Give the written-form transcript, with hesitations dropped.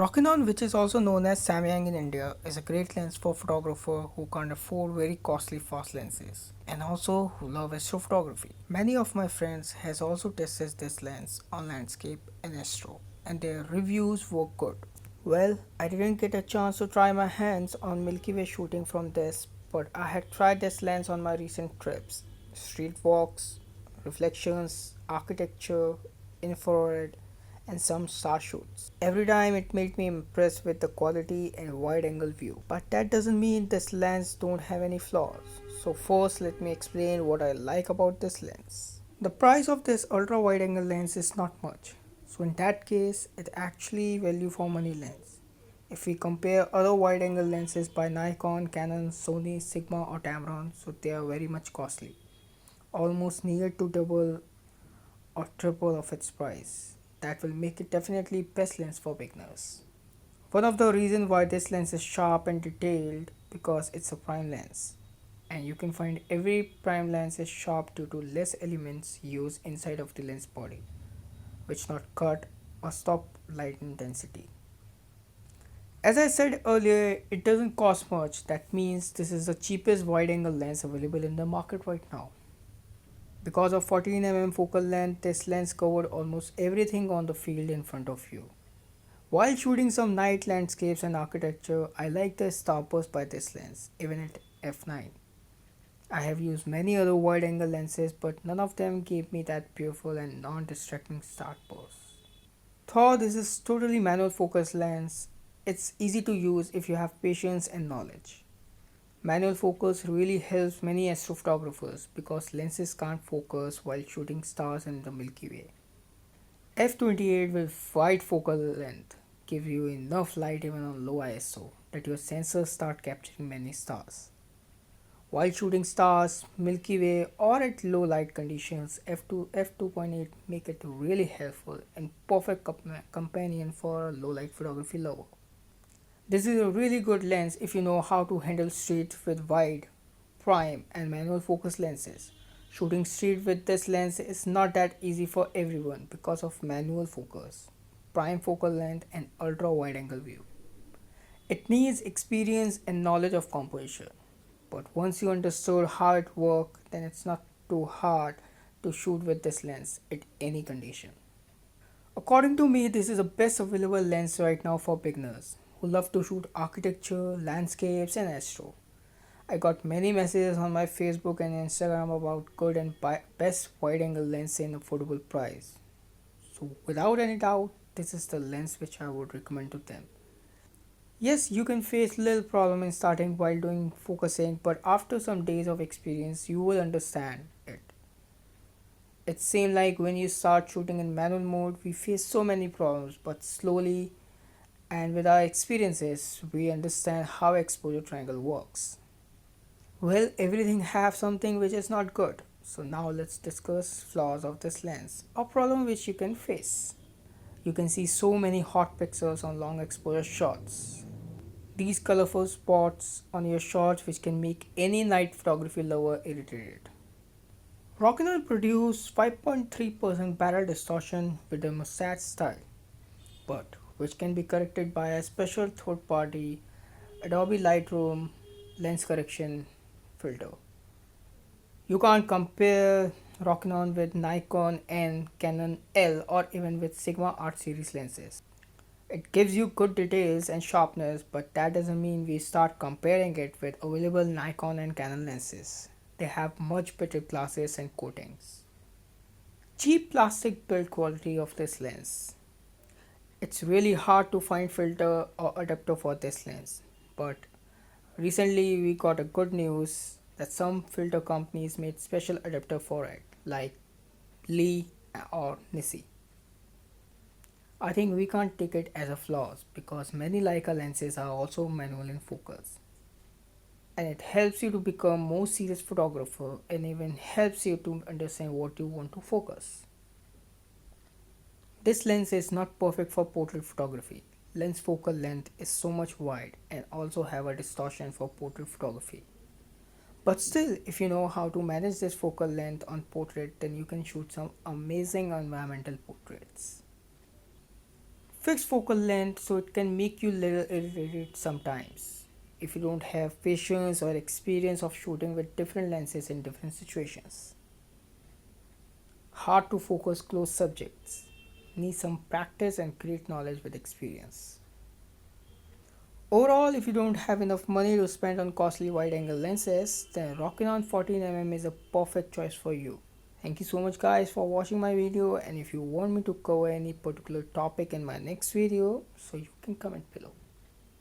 Rokinon, which is also known as Samyang in India, is a great lens for photographers who can't afford very costly fast lenses and also who love astrophotography. Many of my friends has also tested this lens on landscape and Astro and their reviews were good. Well, I didn't get a chance to try my hands on Milky Way shooting from this, but I had tried this lens on my recent trips. Street walks, reflections, architecture, infrared, and some star shoots. Every time it made me impressed with the quality and wide angle view. But that doesn't mean this lens don't have any flaws. So first let me explain what I like about this lens. The price of this ultra wide angle lens is not much. So in that case, it actually value for money lens. If we compare other wide angle lenses by Nikon, Canon, Sony, Sigma or Tamron, so they are very much costly. Almost near to double or triple of its price. That will make it definitely best lens for beginners. One of the reasons why this lens is sharp and detailed because it's a prime lens. And you can find every prime lens is sharp due to less elements used inside of the lens body, which not cut or stop light intensity. As I said earlier, it doesn't cost much. That means this is the cheapest wide angle lens available in the market right now. Because of 14mm focal length, this lens covered almost everything on the field in front of you. While shooting some night landscapes and architecture, I like the starburst by this lens, even at f9. I have used many other wide angle lenses, but none of them gave me that beautiful and non-distracting starburst. Though this is totally manual focus lens, it's easy to use if you have patience and knowledge. Manual focus really helps many astrophotographers because lenses can't focus while shooting stars in the Milky Way. f28 with wide focal length gives you enough light even on low ISO that your sensors start capturing many stars. While shooting stars, Milky Way or at low light conditions, f2.8 make it really helpful and perfect companion for a low light photography lover. This is a really good lens if you know how to handle street with wide, prime and manual focus lenses. Shooting street with this lens is not that easy for everyone because of manual focus, prime focal length and ultra wide angle view. It needs experience and knowledge of composition. But once you understood how it works, then it's not too hard to shoot with this lens at any condition. According to me, this is the best available lens right now for beginners who love to shoot architecture, landscapes, and astro. I got many messages on my Facebook and Instagram about good and best wide angle lens in affordable price. So, without any doubt, this is the lens which I would recommend to them. Yes, you can face little problem in starting while doing focusing, but after some days of experience, you will understand it. It seems like when you start shooting in manual mode, we face so many problems, but slowly and with our experiences, we understand how exposure triangle works. Well, everything have something which is not good. So now let's discuss flaws of this lens, a problem which you can face. You can see so many hot pixels on long exposure shots. These colorful spots on your shots which can make any night photography lover irritated. Rokinon produced 5.3% barrel distortion with a massage style, but which can be corrected by a special third party Adobe Lightroom lens correction filter. You can't compare Rokinon with Nikon and Canon L or even with Sigma Art series lenses. It gives you good details and sharpness, but that doesn't mean we start comparing it with available Nikon and Canon lenses. They have much better glasses and coatings. Cheap plastic build quality of this lens. It's really hard to find filter or adapter for this lens, but recently we got a good news that some filter companies made special adapter for it, like Lee or NiSi. I think we can't take it as a flaws because many Leica lenses are also manual in focus. And it helps you to become more serious photographer and even helps you to understand what you want to focus. This lens is not perfect for portrait photography. Lens focal length is so much wide and also have a distortion for portrait photography. But still, if you know how to manage this focal length on portrait, then you can shoot some amazing environmental portraits. fixed focal length, so it can make you little irritated sometimes if you don't have patience or experience of shooting with different lenses in different situations. Hard to focus close subjects. Need some practice and great knowledge with experience. Overall, if you don't have enough money to spend on costly wide angle lenses, then Rokinon 14mm is a perfect choice for you. Thank you so much guys for watching my video, and if you want me to cover any particular topic in my next video, so you can comment below.